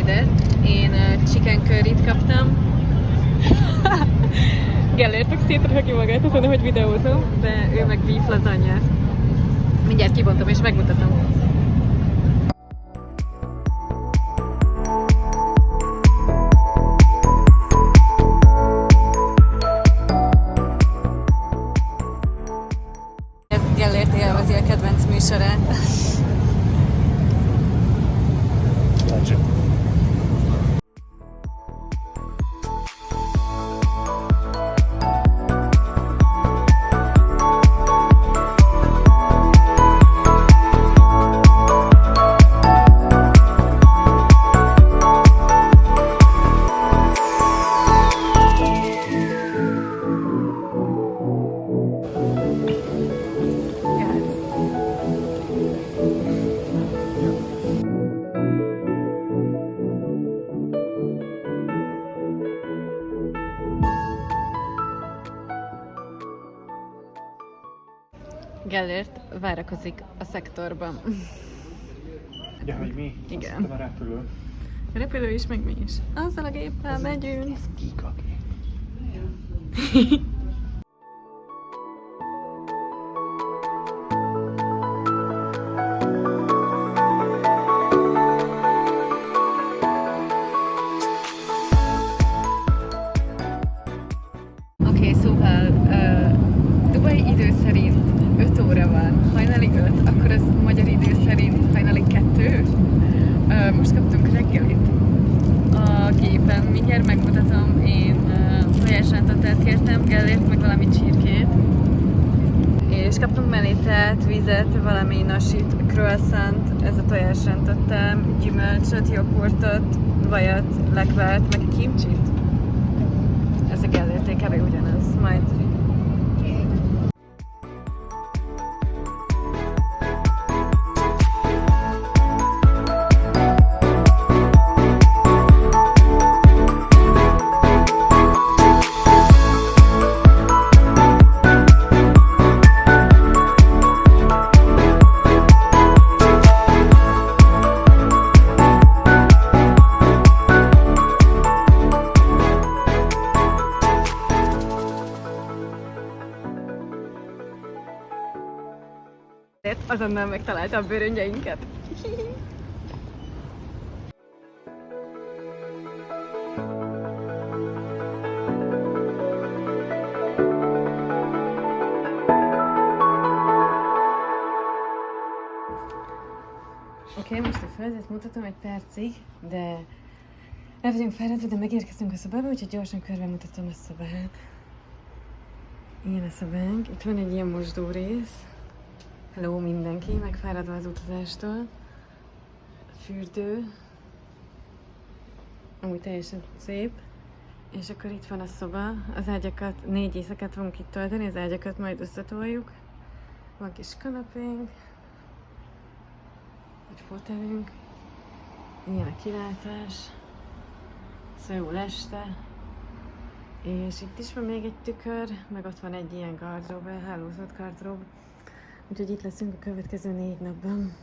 ebédet. Én chicken curryt kaptam. Gellért meg szétröhögi magát, azon, hogy videózom, de ő meg beef lasagne. Mindjárt kibontom és megmutatom. Ez Gellért élvezi a kedvenc műsorát. Gellért várakozik a szektorban. Ja, hogy mi? Igen. Azt a repülő. A repülő is, meg mi is. Azzal a géppel megyünk. Ez kikaki. Oké, szóval Dubai idő szerint 5 óra van, hajnali 5, akkor ez magyar idő szerint hajnali 2. Most kaptunk reggelit a gépen, mindjárt megmutatom, én tojásrántotát kértem, Gellért meg valami csirkét. És kaptunk melétet, vizet, valami nasit, croissant, ez a tojásrántottam, gyümölcsöt, joghurtot, vajat, lekvárt, meg kimcsit. Ez a Gellérté kb. Ugyanaz, majd. Azonnal megtalálta a bőröngyeinket. Oké, most a földet mutatom egy percig, de el vagyunk fáradva, de megérkeztünk a szobába, úgyhogy gyorsan körbe mutatom a szobát. Ilyen a szobánk. Itt van egy ilyen mosdó rész. Hello mindenki, megfáradva az utazástól. Fürdő. Amúgy teljesen szép. És akkor itt van a szoba. Az ágyakat, 4 éjszakát fogunk itt tölteni, az ágyakat majd összetoljuk. Van kis kanapénk. Egy fotelünk. Ilyen a kilátás. Szóval jó este. És itt is van még egy tükör, meg ott van egy ilyen gardrób, elhálózott gardrób. Úgyhogy itt leszünk a következő 4 napban.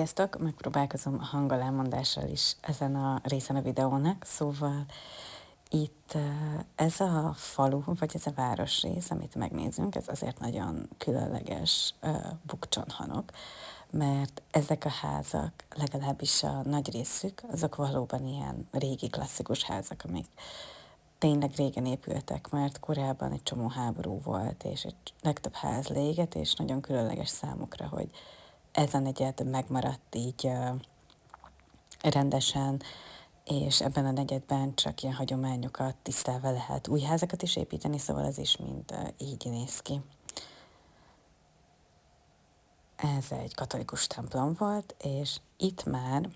Sziasztok! Megpróbálkozom a hangolámondással is ezen a részen a videónak, szóval itt ez a falu, vagy ez a városrész, amit megnézünk, ez azért nagyon különleges Bukcsonhanok, mert ezek a házak, legalábbis a nagy részük, azok valóban ilyen régi klasszikus házak, amik tényleg régen épültek, mert korábban egy csomó háború volt, és egy legtöbb ház légett, és nagyon különleges számukra, hogy ez a negyed megmaradt így rendesen, és ebben a negyedben csak ilyen hagyományokat tisztelve lehet új házakat is építeni, szóval ez is mind így néz ki. Ez egy katolikus templom volt, és itt már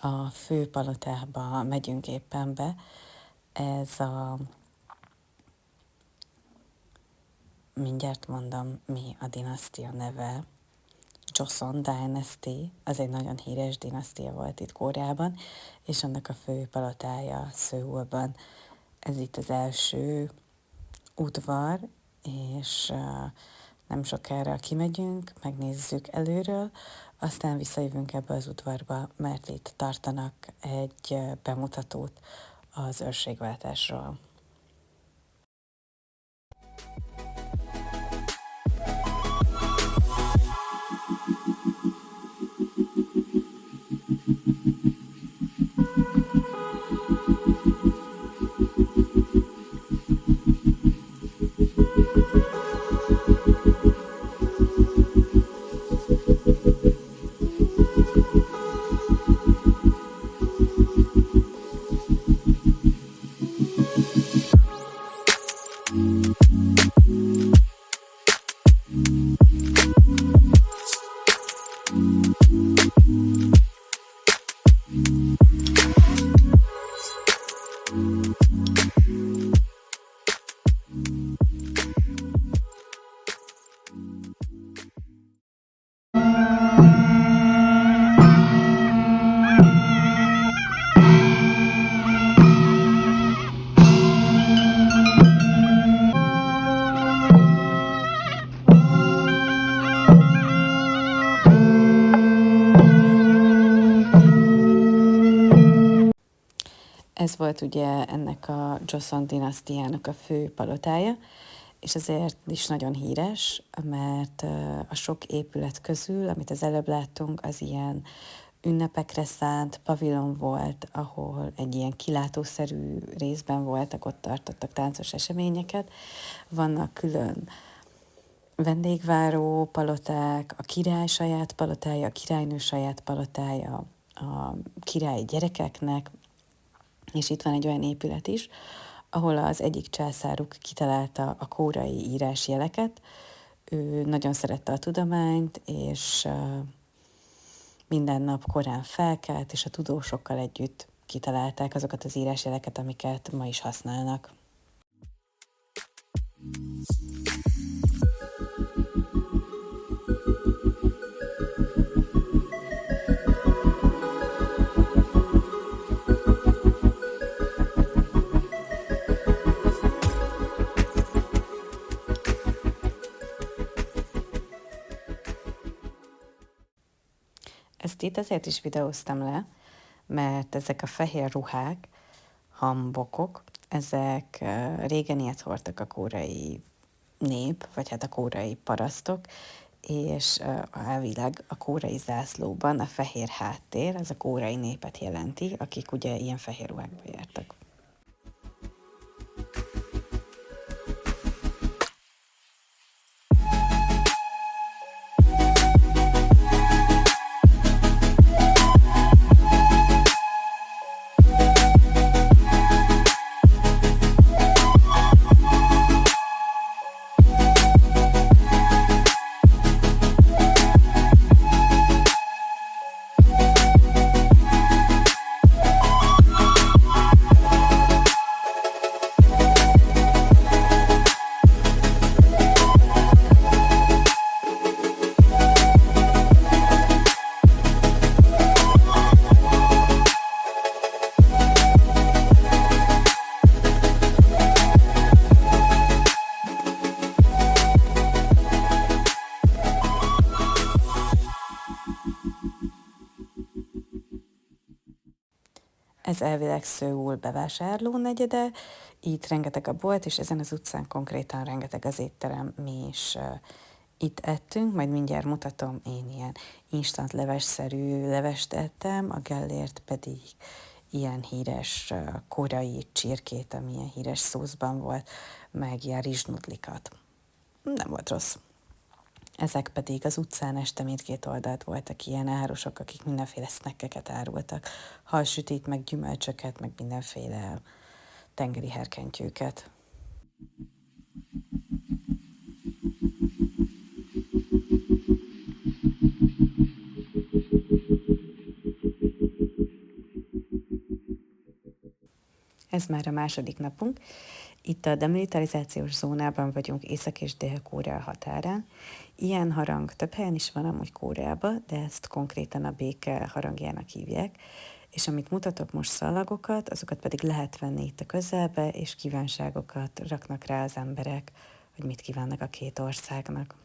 a főpalotába megyünk éppen be. Ez a... mindjárt mondom, mi a dinasztia neve. Joseon Dynasty, az egy nagyon híres dinasztia volt itt Koreában, és annak a fő palotája Szöulban. Ez itt az első udvar, és nem sokára kimegyünk, megnézzük előről, aztán visszajövünk ebbe az udvarba, mert itt tartanak egy bemutatót az őrségváltásról. Ez volt ugye ennek a Joseon dinasztiának a fő palotája, és azért is nagyon híres, mert a sok épület közül, amit az előbb láttunk, az ilyen ünnepekre szánt pavilon volt, ahol egy ilyen kilátószerű részben voltak, ott tartottak táncos eseményeket. Vannak külön vendégváró paloták, a király saját palotája, a királynő saját palotája, a királyi gyerekeknek, és itt van egy olyan épület is, ahol az egyik császáruk kitalálta a kórai írásjeleket. Ő nagyon szerette a tudományt, és minden nap korán felkelt, és a tudósokkal együtt kitalálták azokat az írásjeleket, amiket ma is használnak. Ezt itt azért is videóztam le, mert ezek a fehér ruhák, hanbokok, ezek régen ilyet hordtak a kóreai nép, vagy hát a kóreai parasztok, és elvileg a kóreai zászlóban a fehér háttér, az a kóreai népet jelenti, akik ugye ilyen fehér ruhákba jártak. Ez elvileg Szöul bevásárló negyede, itt rengeteg a bolt, és ezen az utcán konkrétan rengeteg az étterem. Mi is itt ettünk, majd mindjárt mutatom, én ilyen instant levesszerű levest ettem, a Gellért pedig ilyen híres koreai csirkét, ami ilyen híres szószban volt, meg ilyen rizsnudlikat. Nem volt rossz. Ezek pedig az utcán este mindkét oldalt voltak ilyen árusok, akik mindenféle snackeket árultak. Halsütit, meg gyümölcsöket, meg mindenféle tengeri herkentyűket. Ez már a második napunk. Itt a demilitarizációs zónában vagyunk Észak- és Dél-Korea határán. Ilyen harang több helyen is van amúgy Koreában, de ezt konkrétan a béke harangjának hívják. És amit mutatok most szalagokat, azokat pedig lehet venni itt a közelbe, és kívánságokat raknak rá az emberek, hogy mit kívánnak a két országnak.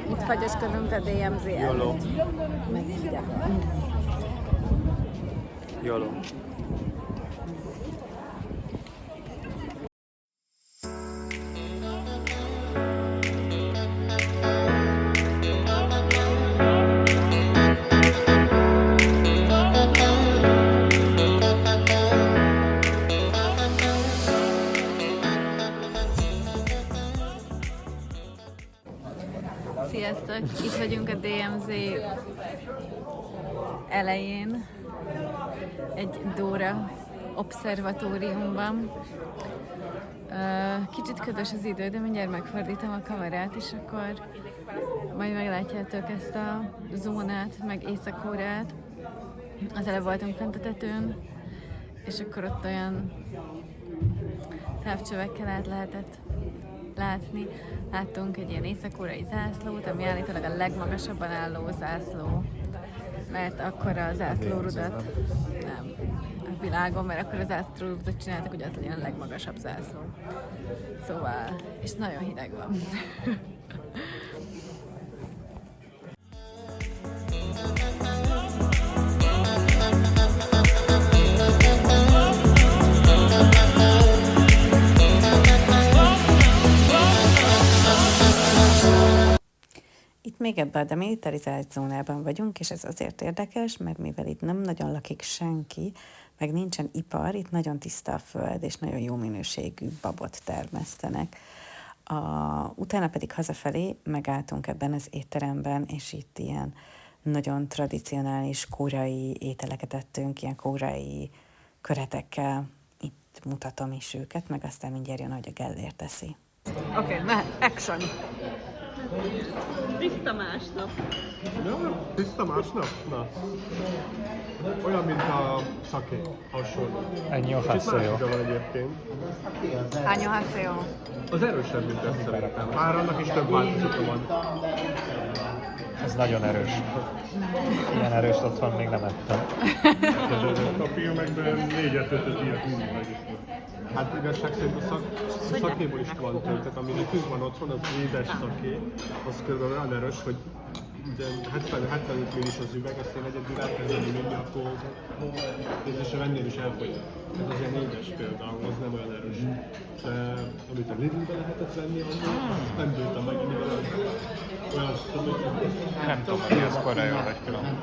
Itt fagyoskodunk a DMZ előtt. Jóló. Sziasztok! Itt vagyunk a DMZ elején, egy Dóra obszervatóriumban. Kicsit ködös az idő, de mindjárt megfordítom a kamerát, és akkor majd meglátjátok ezt a zónát, meg Észak-Koreát. Az előbb voltunk fent a tetőn, és akkor ott olyan távcsövekkel át lehetett látni. Láttunk egy ilyen észak-koreai zászlót, ami állítólag a legmagasabban álló zászló, mert akkor a zászlórudat nem a világon, mert akkor a zászlórudat csináltak, hogy az legyen a legmagasabb zászló. Szóval, és nagyon hideg van. Itt még ebben a demilitarizált zónában vagyunk, és ez azért érdekes, mert mivel itt nem nagyon lakik senki, meg nincsen ipar, itt nagyon tiszta a föld, és nagyon jó minőségű babot termesztenek. Utána pedig hazafelé megálltunk ebben az étteremben, és itt ilyen nagyon tradicionális koreai ételeket ettünk, ilyen koreai köretekkel. Itt mutatom is őket, meg aztán mindjárt jön, hogy a Gellért teszi. Oké, mehet, action! Tiszta másnap. Ja, tiszta másnap? Na. Olyan, mint a szaké, hasonló. Ennyi a Kicsit más fászoló. íze van egyébként. Annyeonghaseyo. Az erősebb, mint ezt szerintem. Bár annak is több változata van. Ez nagyon erős. Ilyen erős otthon még nem ettem. A filmekben 4-5 ilyet mindig meg is van. Hát igazság szerint a szakéból is van több, tehát ami nekünk van otthon, az édes szaké, az körülbelül olyan erős, hogy 75 millis az üveg, ezt én egyedül elkezdeni minni, akkor és vennél is elfogyott. Ez az ilyen édes például, az nem olyan erős. De amit a Lidl-ben lehetett venni, azt nem bírtam meg, olyan Nem tudom, hogy ez korai vagy külön.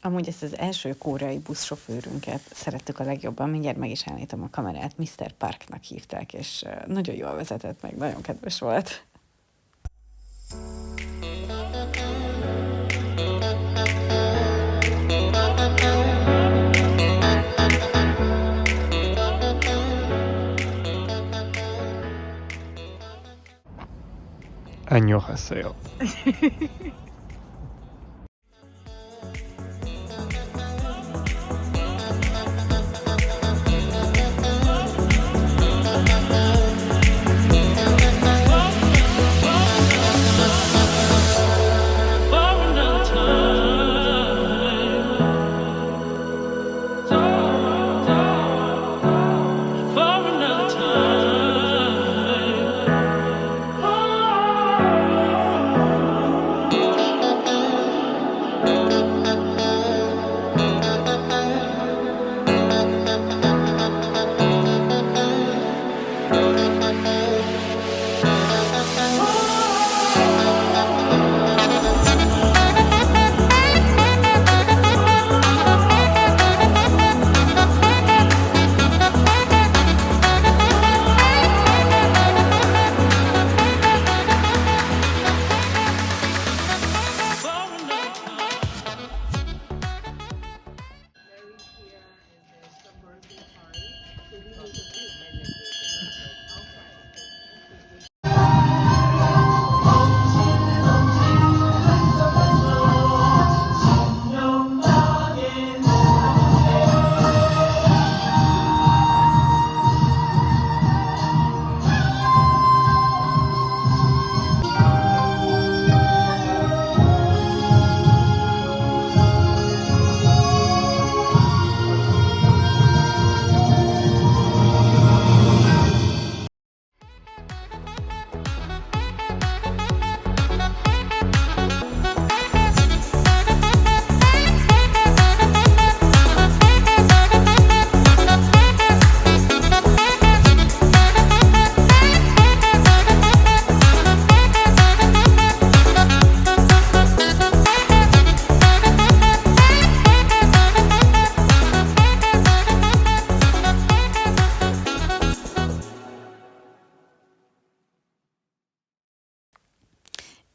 Amúgy ezt az első koreai buszsofőrünket szerettük a legjobban, mindjárt meg is állítom a kamerát, Mr. Parknak hívták, és nagyon jól vezetett meg, nagyon kedves volt. 안녕하세요.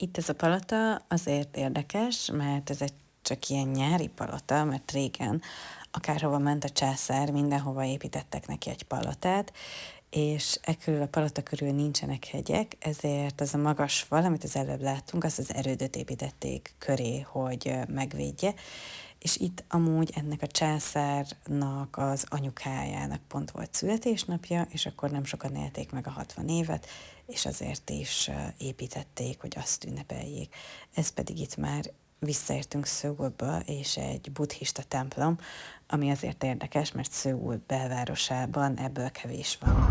Itt ez a palota azért érdekes, mert ez egy csak ilyen nyári palota, mert régen akárhova ment a császár, mindenhova építettek neki egy palotát, és körül a palota körül nincsenek hegyek, ezért az a magas fal, amit az előbb láttunk, azt az erődöt építették köré, hogy megvédje, és itt amúgy ennek a császárnak az anyukájának pont volt születésnapja, és akkor nem sokan élték meg a 60 évet, és azért is építették, hogy azt ünnepeljék. Ez pedig itt már visszaértünk Szöulba, és egy buddhista templom, ami azért érdekes, mert Szöul belvárosában ebből kevés van.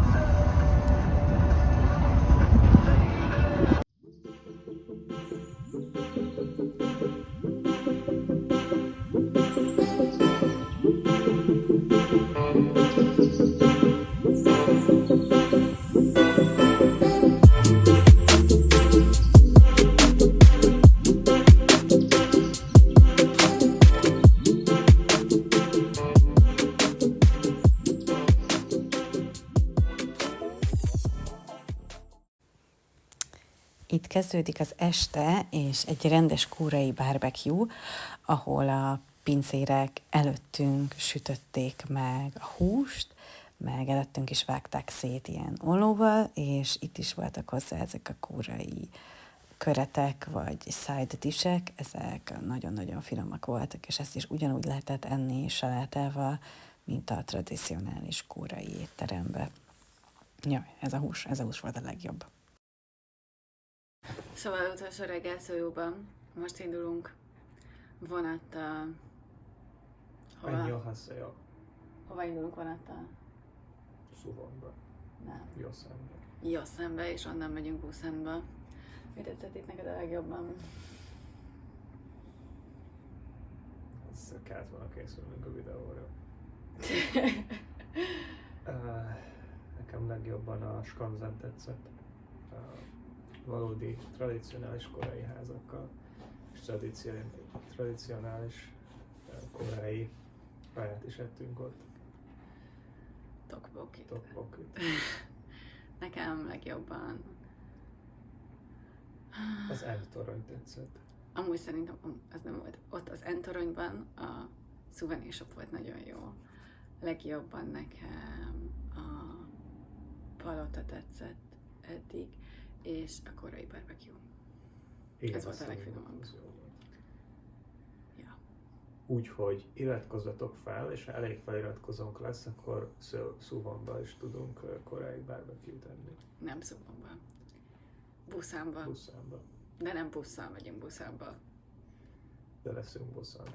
Itt kezdődik az este, és egy rendes koreai barbecue, ahol a pincérek előttünk sütötték meg a húst, meg előttünk is vágták szét ilyen ollóval, és itt is voltak hozzá ezek a koreai köretek, vagy side dishek, ezek nagyon-nagyon finomak voltak, és ezt is ugyanúgy lehetett enni salátával, mint a tradicionális koreai étteremben. Jaj, ez a hús volt a legjobb. Szóval utolsó reggel Szójóban, most indulunk vonattal. 안녕하세요. Hova indulunk vonattal? Suwonba. Nem. Yosembe. Yosembe, és onnan megyünk Busanba. Mi tetszett itt neked a legjobban? Ez kellett volna készülnünk a videóra. Nekem legjobban a Skanzen tetszett. Valódi, tradicionális koreai házakkal, és tradicionális koreai pályát is ettünk ott. Tokbokit. Tokbokit. Nekem legjobban. Az N-torony tetszett. Amúgy szerintem az nem volt. Ott az N-toronyban a souvenir shop volt nagyon jó. Legjobban nekem a palota tetszett eddig, és a koreai barbecue. Igen, Ez volt a az legfinomabb. az jó volt. Ja. Úgyhogy iratkozzatok fel, és ha elég feliratkozónk lesz, akkor Suwonba is tudunk koreai barbecue-t enni. Nem Suwonban. Busanban. Busanba. De nem busszal megyünk Busanba. De leszünk Busan.